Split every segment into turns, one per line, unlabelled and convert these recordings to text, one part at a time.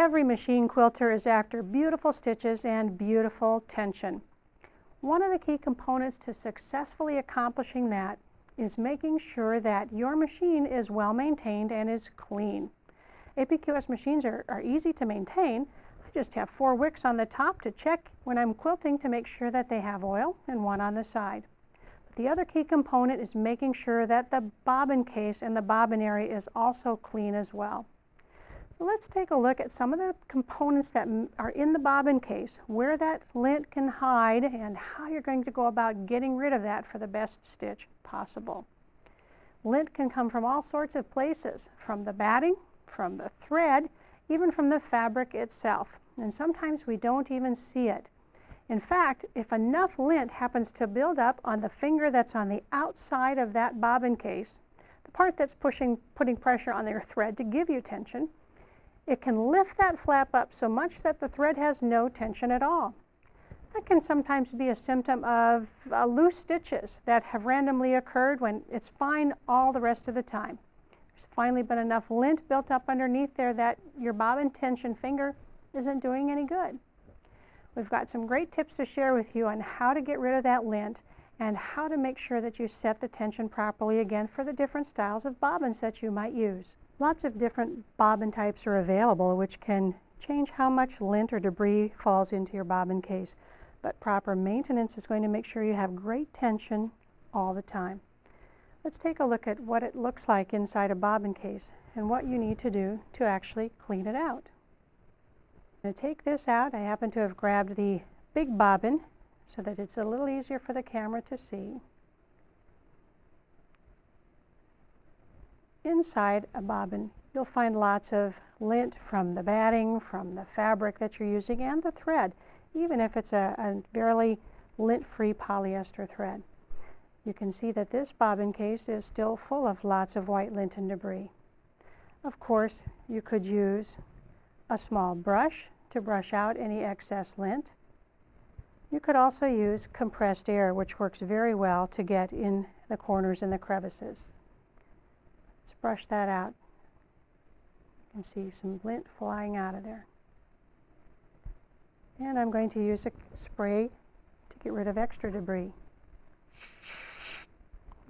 Every machine quilter is after beautiful stitches and beautiful tension. One of the key components to successfully accomplishing that is making sure that your machine is well maintained and is clean. APQS machines are easy to maintain. I just have 4 wicks on the top to check when I'm quilting to make sure that they have oil, and 1 on the side. But the other key component is making sure that the bobbin case and the bobbin area is also clean as well. So let's take a look at some of the components that are in the bobbin case, where that lint can hide, and how you're going to go about getting rid of that for the best stitch possible. Lint can come from all sorts of places, from the batting, from the thread, even from the fabric itself. And sometimes we don't even see it. In fact, if enough lint happens to build up on the finger that's on the outside of that bobbin case, the part that's putting pressure on your thread to give you tension, it can lift that flap up so much that the thread has no tension at all. That can sometimes be a symptom of loose stitches that have randomly occurred when it's fine all the rest of the time. There's finally been enough lint built up underneath there that your bobbin tension finger isn't doing any good. We've got some great tips to share with you on how to get rid of that lint and how to make sure that you set the tension properly again for the different styles of bobbins that you might use. Lots of different bobbin types are available which can change how much lint or debris falls into your bobbin case, but proper maintenance is going to make sure you have great tension all the time. Let's take a look at what it looks like inside a bobbin case and what you need to do to actually clean it out. To take this out, I happen to have grabbed the big bobbin so that it's a little easier for the camera to see. Inside a bobbin, you'll find lots of lint from the batting, from the fabric that you're using, and the thread, even if it's a fairly lint-free polyester thread. You can see that this bobbin case is still full of lots of white lint and debris. Of course, you could use a small brush to brush out any excess lint. You could also use compressed air, which works very well to get in the corners and the crevices. Let's brush that out. You can see some lint flying out of there. And I'm going to use a spray to get rid of extra debris.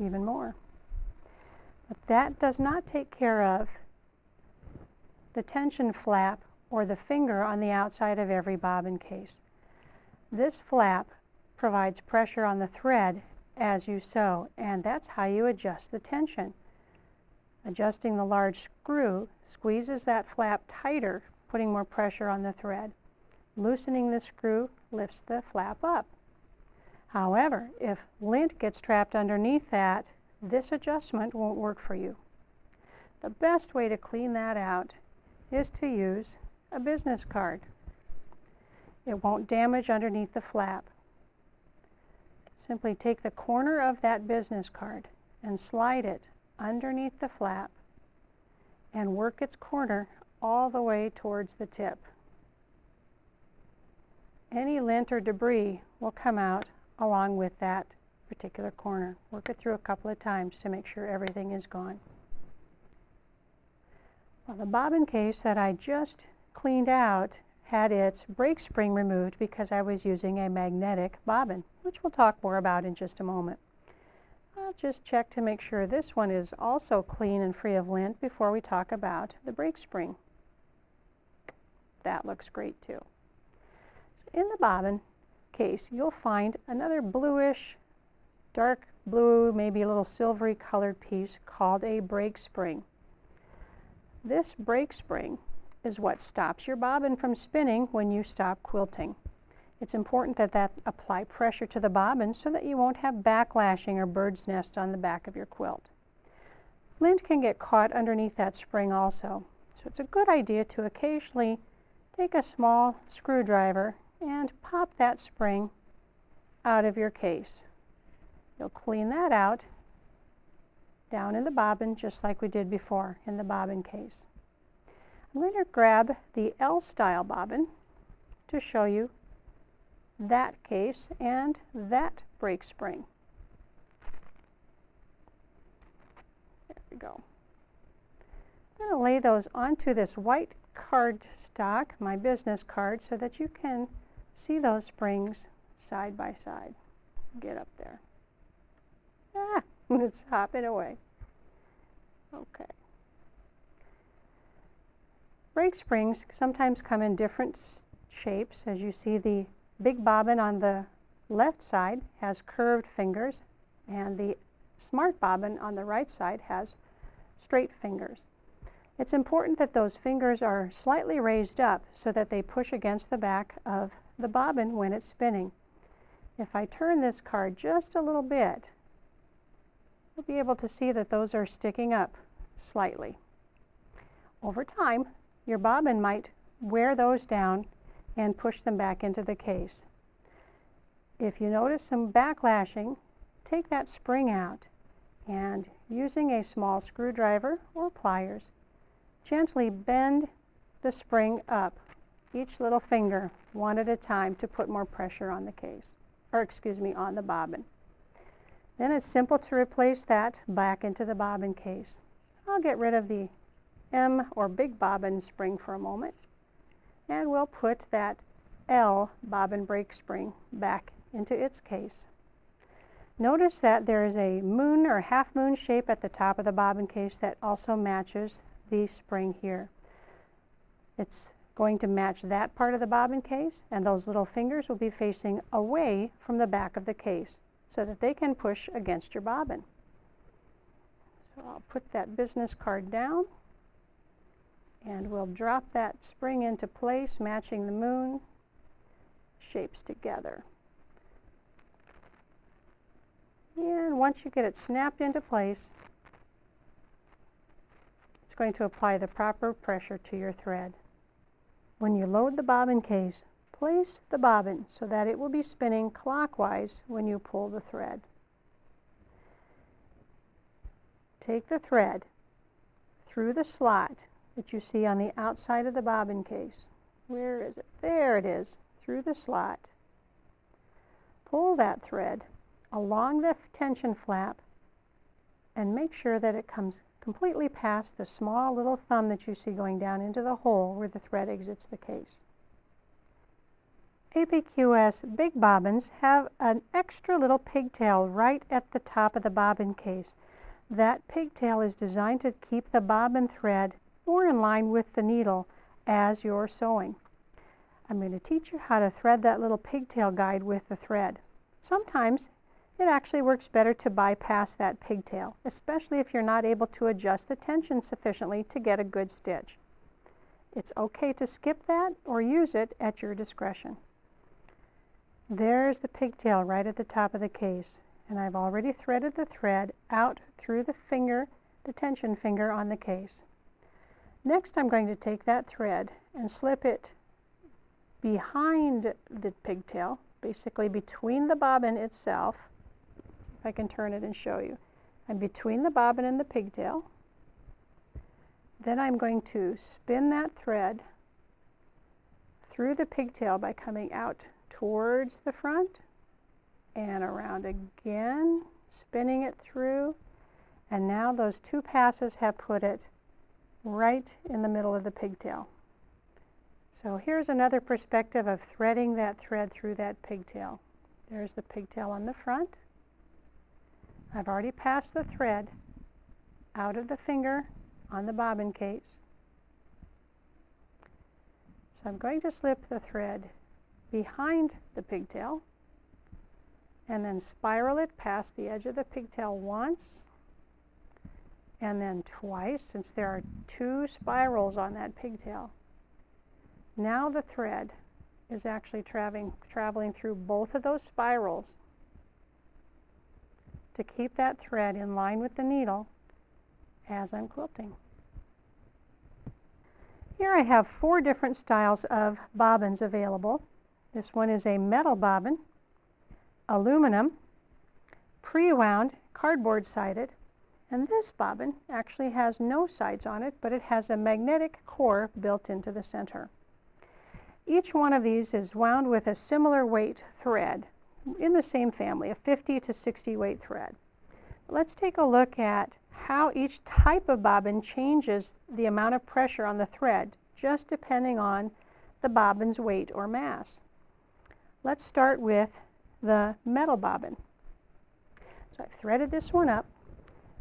Even more. But that does not take care of the tension flap or the finger on the outside of every bobbin case. This flap provides pressure on the thread as you sew, and that's how you adjust the tension. Adjusting the large screw squeezes that flap tighter, putting more pressure on the thread. Loosening the screw lifts the flap up. However, if lint gets trapped underneath that, this adjustment won't work for you. The best way to clean that out is to use a business card. It won't damage underneath the flap. Simply take the corner of that business card and slide it underneath the flap and work its corner all the way towards the tip. Any lint or debris will come out along with that particular corner. Work it through a couple of times to make sure everything is gone. Well, the bobbin case that I just cleaned out had its brake spring removed because I was using a magnetic bobbin, which we'll talk more about in just a moment. I'll just check to make sure this one is also clean and free of lint before we talk about the brake spring. That looks great too. So in the bobbin case, you'll find another bluish, dark blue, maybe a little silvery colored piece called a brake spring. This brake spring is what stops your bobbin from spinning when you stop quilting. It's important that apply pressure to the bobbin so that you won't have backlashing or bird's nest on the back of your quilt. Lint can get caught underneath that spring also, so it's a good idea to occasionally take a small screwdriver and pop that spring out of your case. You'll clean that out down in the bobbin just like we did before in the bobbin case. I'm going to grab the L-style bobbin to show you that case and that brake spring. There we go. I'm going to lay those onto this white cardstock, my business card, so that you can see those springs side by side. Get up there. Ah, it's hopping away. Okay. Brake springs sometimes come in different shapes. As you see, the big bobbin on the left side has curved fingers, and the smart bobbin on the right side has straight fingers. It's important that those fingers are slightly raised up so that they push against the back of the bobbin when it's spinning. If I turn this card just a little bit, you'll be able to see that those are sticking up slightly. Over time, your bobbin might wear those down and push them back into the case. If you notice some backlashing, take that spring out and, using a small screwdriver or pliers, gently bend the spring up, each little finger, one at a time, to put more pressure on the case, on the bobbin. Then it's simple to replace that back into the bobbin case. I'll get rid of the M or big bobbin spring for a moment, and we'll put that L bobbin brake spring back into its case. Notice that there is a moon or half moon shape at the top of the bobbin case that also matches the spring here. It's going to match that part of the bobbin case, and those little fingers will be facing away from the back of the case so that they can push against your bobbin. So I'll put that business card down, and we'll drop that spring into place, matching the moon shapes together. And once you get it snapped into place, it's going to apply the proper pressure to your thread. When you load the bobbin case, place the bobbin so that it will be spinning clockwise when you pull the thread. Take the thread through the slot that you see on the outside of the bobbin case. Where is it? There it is, through the slot. Pull that thread along the tension flap and make sure that it comes completely past the small little thumb that you see going down into the hole where the thread exits the case. APQS big bobbins have an extra little pigtail right at the top of the bobbin case. That pigtail is designed to keep the bobbin thread more in line with the needle as you're sewing. I'm going to teach you how to thread that little pigtail guide with the thread. Sometimes it actually works better to bypass that pigtail, especially if you're not able to adjust the tension sufficiently to get a good stitch. It's okay to skip that or use it at your discretion. There's the pigtail right at the top of the case, and I've already threaded the thread out through the finger, the tension finger on the case. Next, I'm going to take that thread and slip it behind the pigtail, basically between the bobbin itself. See if I can turn it and show you. I'm between the bobbin and the pigtail. Then I'm going to spin that thread through the pigtail by coming out towards the front and around again, spinning it through, and now those two passes have put it right in the middle of the pigtail. So here's another perspective of threading that thread through that pigtail. There's the pigtail on the front. I've already passed the thread out of the finger on the bobbin case. So I'm going to slip the thread behind the pigtail and then spiral it past the edge of the pigtail once and then twice, since there are two spirals on that pigtail. Now the thread is actually traveling through both of those spirals to keep that thread in line with the needle as I'm quilting. Here I have 4 different styles of bobbins available. This one is a metal bobbin, aluminum, pre-wound, cardboard sided, and this bobbin actually has no sides on it, but it has a magnetic core built into the center. Each one of these is wound with a similar weight thread in the same family, a 50 to 60 weight thread. Let's take a look at how each type of bobbin changes the amount of pressure on the thread, just depending on the bobbin's weight or mass. Let's start with the metal bobbin. So I've threaded this one up.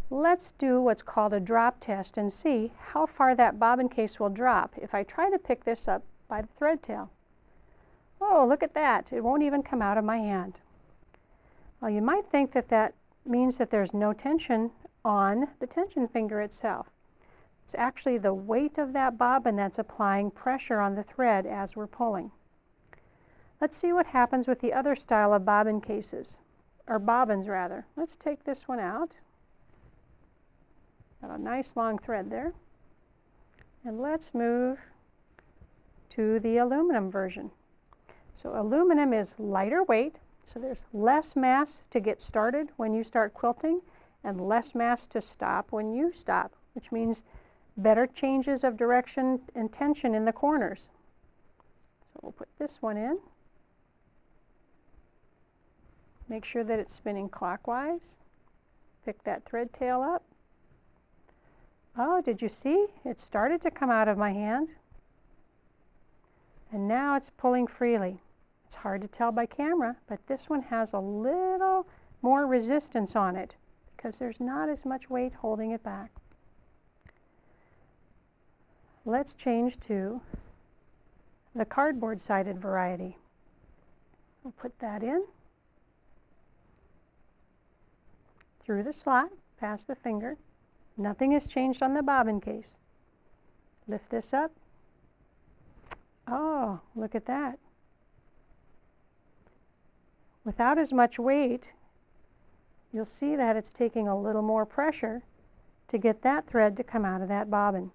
Let's do what's called a drop test and see how far that bobbin case will drop if I try to pick this up by the thread tail. Oh, look at that. It won't even come out of my hand. Well, you might think that that means that there's no tension on the tension finger itself. It's actually the weight of that bobbin that's applying pressure on the thread as we're pulling. Let's see what happens with the other style of bobbin cases, or bobbins rather. Let's take this one out. Got a nice long thread there. And let's move to the aluminum version. So aluminum is lighter weight, so there's less mass to get started when you start quilting and less mass to stop when you stop, which means better changes of direction and tension in the corners. So we'll put this one in. Make sure that it's spinning clockwise. Pick that thread tail up. Oh, did you see? It started to come out of my hand. And now it's pulling freely. It's hard to tell by camera, but this one has a little more resistance on it because there's not as much weight holding it back. Let's change to the cardboard-sided variety. We'll put that in through the slot, past the finger. Nothing has changed on the bobbin case. Lift this up. Oh, look at that. Without as much weight, you'll see that it's taking a little more pressure to get that thread to come out of that bobbin.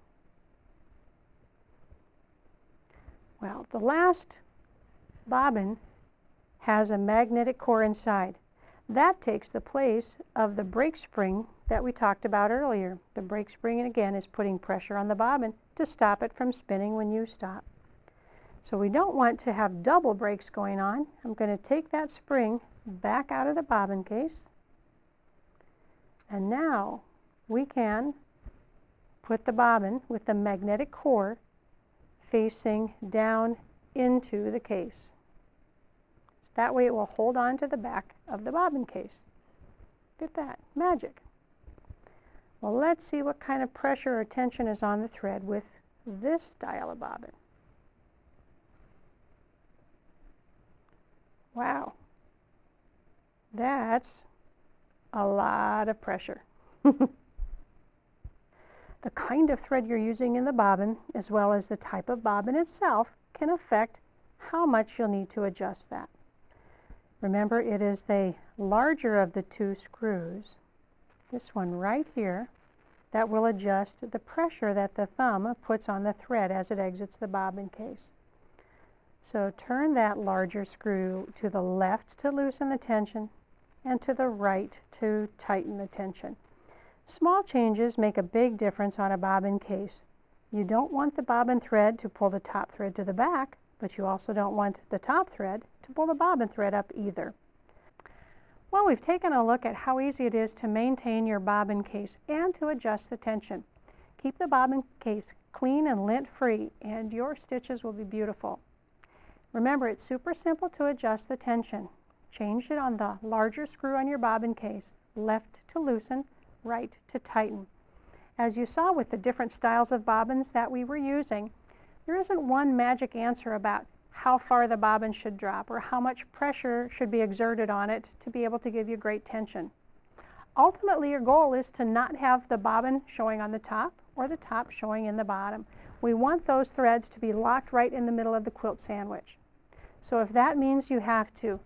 Well, the last bobbin has a magnetic core inside. That takes the place of the brake spring that we talked about earlier. The brake spring, again, is putting pressure on the bobbin to stop it from spinning when you stop. So we don't want to have double brakes going on. I'm going to take that spring back out of the bobbin case. And now we can put the bobbin with the magnetic core facing down into the case. So that way it will hold on to the back of the bobbin case. Look at that, magic. Well, let's see what kind of pressure or tension is on the thread with this style of bobbin. Wow, that's a lot of pressure. The kind of thread you're using in the bobbin, as well as the type of bobbin itself, can affect how much you'll need to adjust that. Remember, it is the larger of the two screws, this one right here, that will adjust the pressure that the thumb puts on the thread as it exits the bobbin case. So turn that larger screw to the left to loosen the tension and to the right to tighten the tension. Small changes make a big difference on a bobbin case. You don't want the bobbin thread to pull the top thread to the back, but you also don't want the top thread to pull the bobbin thread up either. Well, we've taken a look at how easy it is to maintain your bobbin case and to adjust the tension. Keep the bobbin case clean and lint-free, and your stitches will be beautiful. Remember, it's super simple to adjust the tension. Change it on the larger screw on your bobbin case, left to loosen, right to tighten. As you saw with the different styles of bobbins that we were using, there isn't one magic answer about how far the bobbin should drop or how much pressure should be exerted on it to be able to give you great tension. Ultimately, your goal is to not have the bobbin showing on the top or the top showing in the bottom. We want those threads to be locked right in the middle of the quilt sandwich. So if that means you have to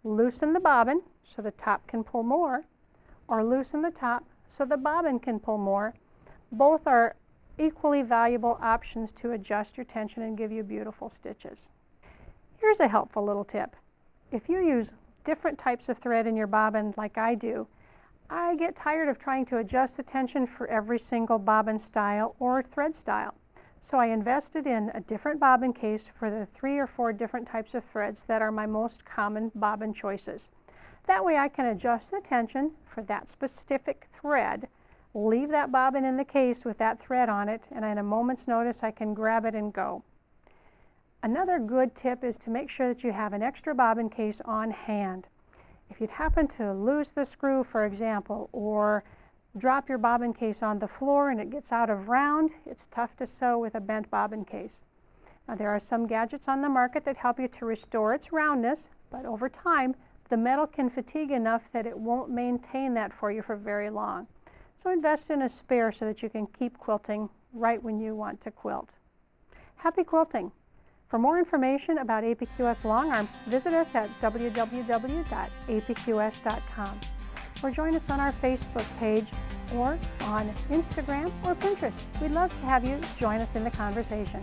loosen the bobbin so the top can pull more, or loosen the top so the bobbin can pull more, both are equally valuable options to adjust your tension and give you beautiful stitches. Here's a helpful little tip. If you use different types of thread in your bobbin like I do, I get tired of trying to adjust the tension for every single bobbin style or thread style. So I invested in a different bobbin case for the 3 or 4 different types of threads that are my most common bobbin choices. That way I can adjust the tension for that specific thread leave that bobbin in the case with that thread on it, and at a moment's notice I can grab it and go. Another good tip is to make sure that you have an extra bobbin case on hand. If you'd happen to lose the screw, for example, or drop your bobbin case on the floor and it gets out of round, it's tough to sew with a bent bobbin case. Now, there are some gadgets on the market that help you to restore its roundness, but over time the metal can fatigue enough that it won't maintain that for you for very long. So invest in a spare so that you can keep quilting right when you want to quilt. Happy quilting! For more information about APQS long arms, visit us at www.apqs.com or join us on our Facebook page or on Instagram or Pinterest. We'd love to have you join us in the conversation.